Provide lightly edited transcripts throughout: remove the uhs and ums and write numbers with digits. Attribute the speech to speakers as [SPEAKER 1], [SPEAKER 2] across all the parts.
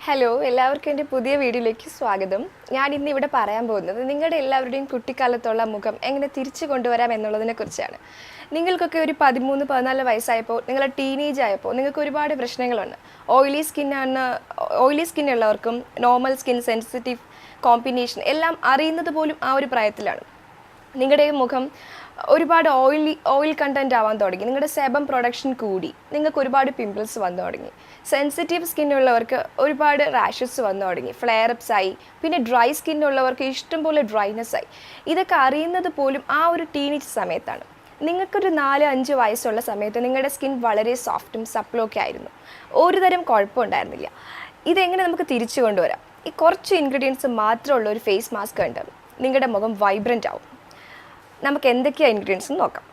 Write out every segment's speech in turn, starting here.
[SPEAKER 1] Hello എല്ലാവർക്കും എൻ്റെ പുതിയ വീഡിയോയിലേക്ക് സ്വാഗതം. ഞാൻ ഇന്ന് ഇവിടെ പറയാൻ പോകുന്നത് നിങ്ങളുടെ എല്ലാവരുടെയും കുട്ടിക്കാലത്തുള്ള മുഖം എങ്ങനെ തിരിച്ചു കൊണ്ടുവരാം എന്നുള്ളതിനെക്കുറിച്ചാണ്. നിങ്ങൾക്കൊക്കെ ഒരു 13-14 വയസ്സായപ്പോൾ നിങ്ങൾ ടീനേജ് ആയപ്പോൾ നിങ്ങൾക്ക് ഒരുപാട് പ്രശ്നങ്ങളുണ്ട്. ഓയിലി സ്കിൻ ഉള്ളവർക്കും നോർമൽ സ്കിൻ സെൻസിറ്റീവ് കോമ്പിനേഷൻ എല്ലാം അറിയുന്നത് പോലും ആ ഒരു പ്രായത്തിലാണ്. നിങ്ങളുടെ മുഖം ഒരുപാട് ഓയിൽ കണ്ടൻറ്റ് ആവാൻ തുടങ്ങി, നിങ്ങളുടെ സെബം പ്രൊഡക്ഷൻ കൂടി, നിങ്ങൾക്ക് ഒരുപാട് പിമ്പിൾസ് വന്നു തുടങ്ങി. സെൻസിറ്റീവ് സ്കിന്നുള്ളവർക്ക് ഒരുപാട് റാഷസ് വന്നു തുടങ്ങി, ഫ്ലെയറപ്സ് ആയി. പിന്നെ ഡ്രൈ സ്കിന്നുള്ളവർക്ക് ഇഷ്ടംപോലെ ഡ്രൈനെസ് ആയി. ഇതൊക്കെ അറിയുന്നത് പോലും ആ ഒരു ടീനേജ് സമയത്താണ്. നിങ്ങൾക്കൊരു 4-5 വയസ്സുള്ള സമയത്ത് നിങ്ങളുടെ സ്കിൻ വളരെ സോഫ്റ്റും സപ്പിളും ഒക്കെ ആയിരുന്നു, ഒരു തരം കുഴപ്പമുണ്ടായിരുന്നില്ല. ഇതെങ്ങനെ നമുക്ക് തിരിച്ചു കൊണ്ടുവരാം? ഈ കുറച്ച് ഇൻഗ്രീഡിയൻസ് മാത്രമുള്ള ഒരു ഫേസ് മാസ്ക് ഉണ്ട്, നിങ്ങളുടെ മുഖം വൈബ്രൻ്റ് ആവും. നമുക്ക് എന്തൊക്കെയാണ് ഇൻഗ്രീഡിയൻസ് നോക്കാം.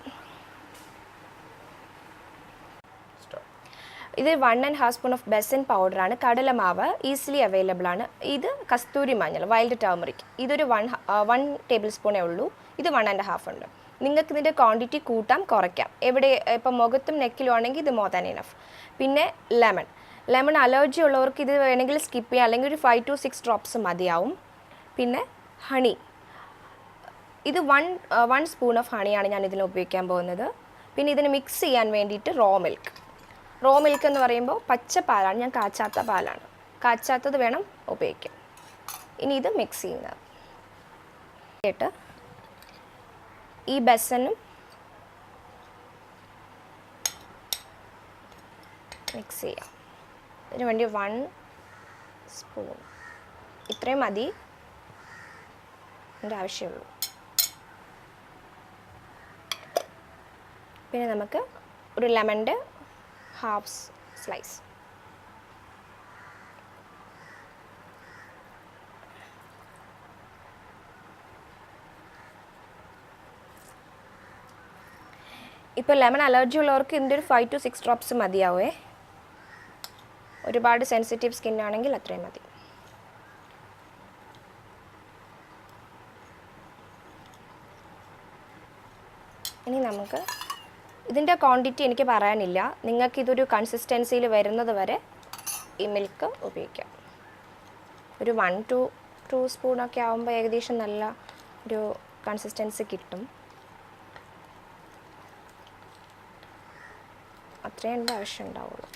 [SPEAKER 1] ഇത് 1.5 സ്പൂൺ ഓഫ് ബെസൻ പൗഡറാണ്. കടലമാവ് ഈസിലി അവൈലബിൾ ആണ്. ഇത് കസ്തൂരി മഞ്ഞൾ, വൈൽഡ് ടർമറിക്, ഇതൊരു 1 ടേബിൾ സ്പൂണേ ഉള്ളൂ. ഇത് 1.5 ഉണ്ട്. നിങ്ങൾക്ക് ഇതിൻ്റെ ക്വാണ്ടിറ്റി കൂട്ടാം കുറയ്ക്കാം. ഇപ്പം മുഖത്തും നെക്കിലും ആണെങ്കിൽ ഇത് മോർ ദാൻ ഇനഫ്. പിന്നെ ലെമൺ അലർജി ഉള്ളവർക്ക് ഇത് വേണമെങ്കിൽ സ്കിപ്പ് ചെയ്യാം, അല്ലെങ്കിൽ ഒരു 5 to 6 ഡ്രോപ്സ് മതിയാവും. പിന്നെ ഹണി, ഇത് 1 സ്പൂൺ ഓഫ് ഹണിയാണ് ഞാൻ ഇതിന് ഉപയോഗിക്കാൻ പോകുന്നത്. പിന്നെ ഇതിന് മിക്സ് ചെയ്യാൻ വേണ്ടിയിട്ട് റോ മിൽക്ക് എന്ന് പറയുമ്പോൾ പച്ച പാലാണ്, ഞാൻ കാച്ചാത്ത പാലാണ്. കാച്ചാത്തത് വേണം ഉപയോഗിക്കാൻ. ഇനി ഇത് മിക്സ് ചെയ്യുന്നത് കേട്ട് ഈ ബെസനും മിക്സ് ചെയ്യാം. ഇതിന് വേണ്ടി 1 സ്പൂൺ, ഇത്രയും മതി, ഇതിൻ്റെ ആവശ്യമുള്ളൂ. പിന്നെ നമുക്ക് ഒരു ലെമണിൻ്റെ ഹാഫ് സ്ലൈസ്, ഇപ്പോൾ ലെമൺ അലർജി ഉള്ളവർക്ക് ഇതിൻ്റെ ഒരു 5 to 6 ഡ്രോപ്സ് മതിയാവേ. ഒരുപാട് സെൻസിറ്റീവ് സ്കിൻ ആണെങ്കിൽ അത്രയും മതി. ഇനി നമുക്ക് ഇതിൻ്റെ ക്വാണ്ടിറ്റി എനിക്ക് പറയാനില്ല, നിങ്ങൾക്കിതൊരു കൺസിസ്റ്റൻസിയിൽ വരുന്നത് വരെ ഈ മിൽക്ക് ഉപയോഗിക്കാം. ഒരു 1 to 2 സ്പൂണൊക്കെ ആകുമ്പോൾ ഏകദേശം നല്ല ഒരു കൺസിസ്റ്റൻസി കിട്ടും. അത്രയും എൻ്റെ ആവശ്യം ഉണ്ടാവുള്ളൂ.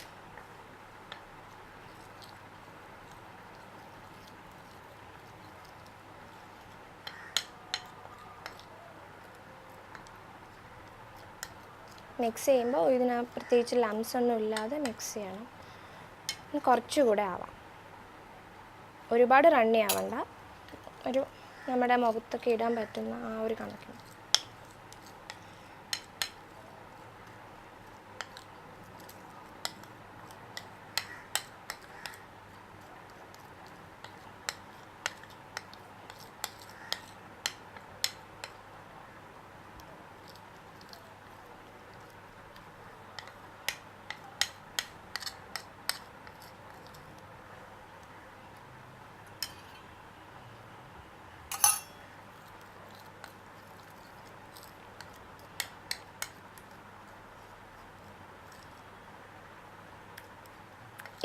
[SPEAKER 1] മിക്സ് ചെയ്യുമ്പോൾ ഇതിന് പ്രത്യേകിച്ച് ലംസ് ഒന്നും ഇല്ലാതെ മിക്സ് ചെയ്യണം. കുറച്ചുകൂടെ ആവാം, ഒരുപാട് റണ്ണി ആവണ്ട, ഒരു നമ്മുടെ മുഖത്തൊക്കെ ഇടാൻ പറ്റുന്ന ആ ഒരു കണക്കിന്.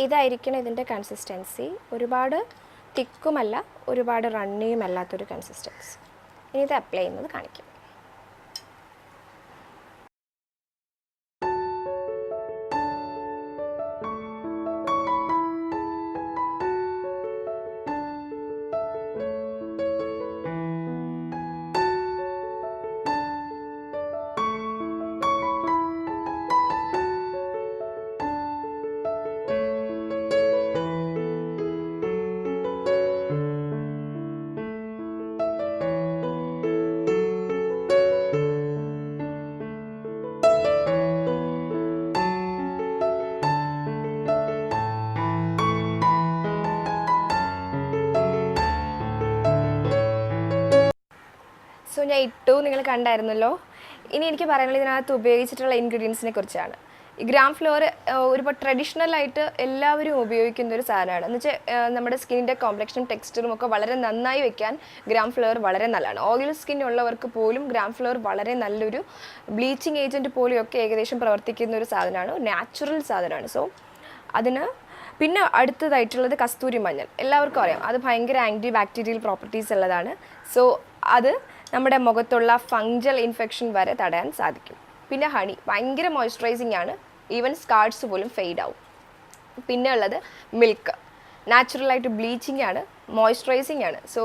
[SPEAKER 1] ഇതായിരിക്കണം ഇതിൻ്റെ കൺസിസ്റ്റൻസി. ഒരുപാട് തിക്കുമല്ല, ഒരുപാട് റണ്ണിയും അല്ലാത്തൊരു കൺസിസ്റ്റൻസി. ഇനി ഇത് അപ്ലൈ ചെയ്യുന്നത് കാണിക്കും. സോ ഞാൻ ഇട്ടു, നിങ്ങൾ കണ്ടായിരുന്നല്ലോ. ഇനി എനിക്ക് പറയാനുള്ളത് ഇതിനകത്ത് ഉപയോഗിച്ചിട്ടുള്ള ഇൻഗ്രീഡിയൻസിനെ കുറിച്ചാണ്. ഈ ഗ്രാം ഫ്ലോർ ഒരുപാട് ട്രഡീഷണലായിട്ട് എല്ലാവരും ഉപയോഗിക്കുന്ന ഒരു സാധനമാണ്. എന്ന് വെച്ചാൽ നമ്മുടെ സ്കിന്നിൻ്റെ കോംപ്ലക്ഷനും ടെക്സ്ചറും ഒക്കെ വളരെ നന്നായി വെക്കാൻ ഗ്രാം ഫ്ലോർ വളരെ നല്ലതാണ്. ഓയിൽ സ്കിൻ ഉള്ളവർക്ക് പോലും ഗ്രാം ഫ്ലോർ വളരെ നല്ലൊരു ബ്ലീച്ചിങ് ഏജൻറ്റ് പോലെയൊക്കെ ഏകദേശം പ്രവർത്തിക്കുന്ന ഒരു സാധനമാണ്, നാച്ചുറൽ സാധനമാണ്. സോ അതിന് പിന്നെ അടുത്തതായിട്ടുള്ളത് കസ്തൂരി മഞ്ഞൾ. എല്ലാവർക്കും അറിയാം അത് ഭയങ്കര ആൻറ്റി ബാക്ടീരിയൽ പ്രോപ്പർട്ടീസ് ഉള്ളതാണ്. സോ അത് നമ്മുടെ മുഖത്തുള്ള ഫംഗൽ ഇൻഫെക്ഷൻ വരെ തടയാൻ സാധിക്കും. പിന്നെ ഹണി ഭയങ്കര മോയ്സ്ചറൈസിങ് ആണ്, ഈവൻ സ്കാർസ് പോലും ഫെയ്ഡ് ആവും. പിന്നെ ഉള്ളത് മിൽക്ക്, നാച്ചുറലായിട്ട് ബ്ലീച്ചിങ് ആണ്, മോയ്സ്ചറൈസിങ് ആണ്. സോ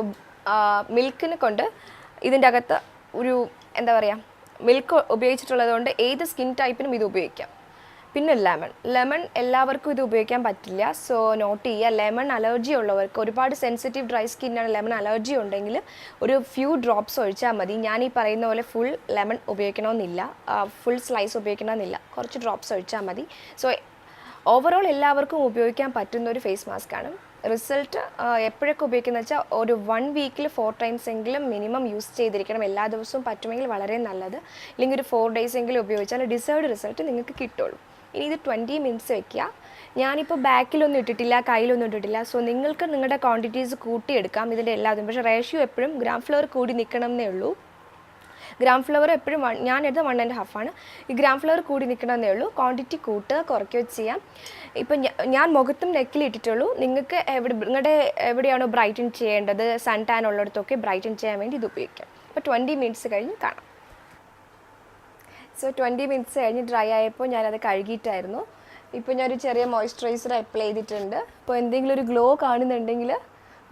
[SPEAKER 1] മിൽക്കിനെ കൊണ്ട് ഇതിൻ്റെ അകത്ത് ഒരു എന്താ പറയുക, മിൽക്ക് ഉപയോഗിച്ചിട്ടുള്ളത് കൊണ്ട് ഏത് സ്കിൻ ടൈപ്പിനും ഇത് ഉപയോഗിക്കാം. പിന്നെ ലെമൺ എല്ലാവർക്കും ഇത് ഉപയോഗിക്കാൻ പറ്റില്ല. സോ നോട്ട് ചെയ്യുക, ലെമൺ അലർജി ഉള്ളവർക്ക്, ഒരുപാട് സെൻസിറ്റീവ് ഡ്രൈ സ്കിന്നാണ്, ലെമൺ അലർജി ഉണ്ടെങ്കിൽ ഒരു ഫ്യൂ ഡ്രോപ്സ് ഒഴിച്ചാൽ മതി. ഞാൻ ഈ പറയുന്ന പോലെ ഫുൾ ലെമൺ ഉപയോഗിക്കണമെന്നില്ല, ഫുൾ സ്ലൈസ് ഉപയോഗിക്കണമെന്നില്ല, കുറച്ച് ഡ്രോപ്സ് ഒഴിച്ചാൽ മതി. സോ ഓവറോൾ എല്ലാവർക്കും ഉപയോഗിക്കാൻ പറ്റുന്ന ഒരു ഫേസ് മാസ്ക് ആണ്. റിസൾട്ട് എപ്പോഴൊക്കെ ഉപയോഗിക്കുന്നത് വെച്ചാൽ ഒരു 1 വീക്കിൽ 4 ടൈംസ് എങ്കിലും മിനിമം യൂസ് ചെയ്തിരിക്കണം. എല്ലാ ദിവസവും പറ്റുമെങ്കിൽ വളരെ നല്ലത്, ഇല്ലെങ്കിൽ ഒരു 4 ഡേയ്സ് എങ്കിലും ഉപയോഗിച്ചാൽ ഡിസേർവ്ഡ് റിസൾട്ട് നിങ്ങൾക്ക് കിട്ടുള്ളൂ. ഇനി ഇത് 20 മിനിറ്റ്സ് വെക്കുക. ഞാനിപ്പോൾ ബാക്കിലൊന്നും ഇട്ടിട്ടില്ല, കയ്യിലൊന്നും ഇട്ടിട്ടില്ല. സോ നിങ്ങൾക്ക് നിങ്ങളുടെ ക്വാണ്ടിറ്റീസ് കൂട്ടിയെടുക്കാം ഇതിൻ്റെ എല്ലാതും. പക്ഷേ റേഷ്യോ എപ്പോഴും ഗ്രാം ഫ്ലവർ കൂടി നിൽക്കണം എന്നേ ഉള്ളൂ. ഗ്രാം ഫ്ലവർ എപ്പോഴും ഞാൻ എടുത്ത 1.5 ആണ്. ഈ ഗ്രാം ഫ്ലവർ കൂടി നിൽക്കണമെന്നേ ഉള്ളൂ. ക്വാണ്ടിറ്റി കൂട്ടുക കുറയ്ക്കുകയോ ചെയ്യാം. ഇപ്പം ഞാൻ മുഖത്തും നെക്കിൽ ഇട്ടിട്ടുള്ളൂ. നിങ്ങൾക്ക് നിങ്ങളുടെ എവിടെയാണോ ബ്രൈറ്റൻ ചെയ്യേണ്ടത്, സൺ ടാൻ ഉള്ളിടത്തൊക്കെ ബ്രൈറ്റൻ ചെയ്യാൻ വേണ്ടി ഇത് ഉപയോഗിക്കാം. അപ്പോൾ 20 മിനിറ്റ്സ് കഴിഞ്ഞ് കാണാം. സോ 20 മിനിറ്റ്സ് കഴിഞ്ഞ് ഡ്രൈ ആയപ്പോൾ ഞാനത് കഴുകിയിട്ടായിരുന്നു. ഇപ്പോൾ ഞാനൊരു ചെറിയ മോയ്സ്ചറൈസർ അപ്ലൈ ചെയ്തിട്ടുണ്ട്. അപ്പോൾ എന്തെങ്കിലും ഒരു ഗ്ലോ കാണുന്നുണ്ടെങ്കിൽ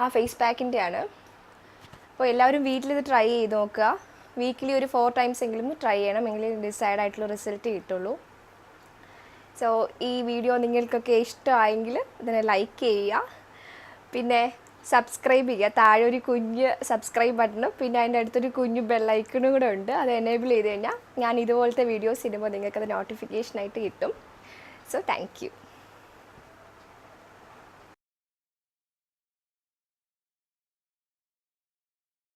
[SPEAKER 1] ആ ഫേസ് പാക്കിൻ്റെ ആണ്. അപ്പോൾ എല്ലാവരും വീട്ടിലിത് ട്രൈ ചെയ്ത് നോക്കുക. വീക്കിലി ഒരു 4 ടൈംസ് എങ്കിലും ട്രൈ ചെയ്യണം, എങ്കിലും ഡിസൈഡ് ആയിട്ടുള്ള റിസൾട്ട് കിട്ടുള്ളൂ. സോ ഈ വീഡിയോ നിങ്ങൾക്കൊക്കെ ഇഷ്ടമായെങ്കിൽ ഇതിനെ ലൈക്ക് ചെയ്യുക, പിന്നെ സബ്സ്ക്രൈബ് ചെയ്യുക. താഴെ ഒരു കുഞ്ഞ് സബ്സ്ക്രൈബ് ബട്ടണും പിന്നെ അതിൻ്റെ അടുത്തൊരു കുഞ്ഞു ബെല്ലൈക്കണും കൂടെ ഉണ്ട്. അത് എനേബിൾ ചെയ്ത് കഴിഞ്ഞാൽ ഞാൻ ഇതുപോലത്തെ വീഡിയോസ് ഇടുമ്പോൾ നിങ്ങൾക്കത് നോട്ടിഫിക്കേഷനായിട്ട് കിട്ടും. So thank you.